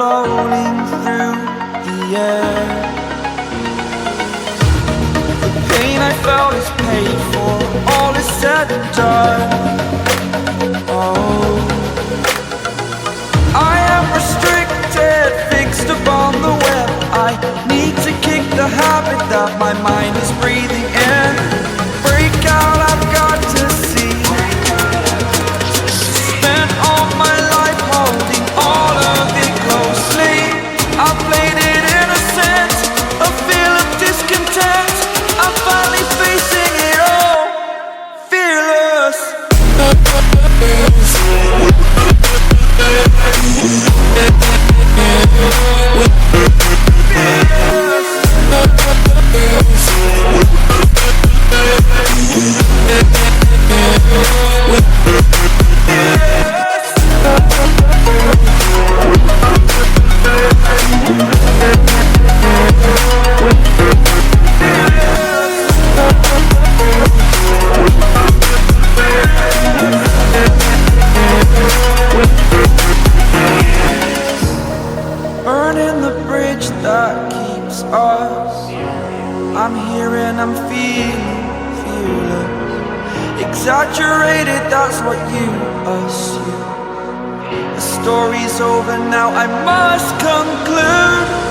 floating through the air. The pain I felt is paid for, all is said and done. Oh, I am restricted, fixed upon the web. I need to kick the habit that my mind is breathing in. Break out, I've got to see. Spent all my life holding all of it closely. I played it innocent, a feel of discontent. I'm finally facing it all, fearless. Burning the bridge that keeps us. I'm here and I'm feeling fearless. Exaggerated, that's what you assume. The story's over now, I must conclude.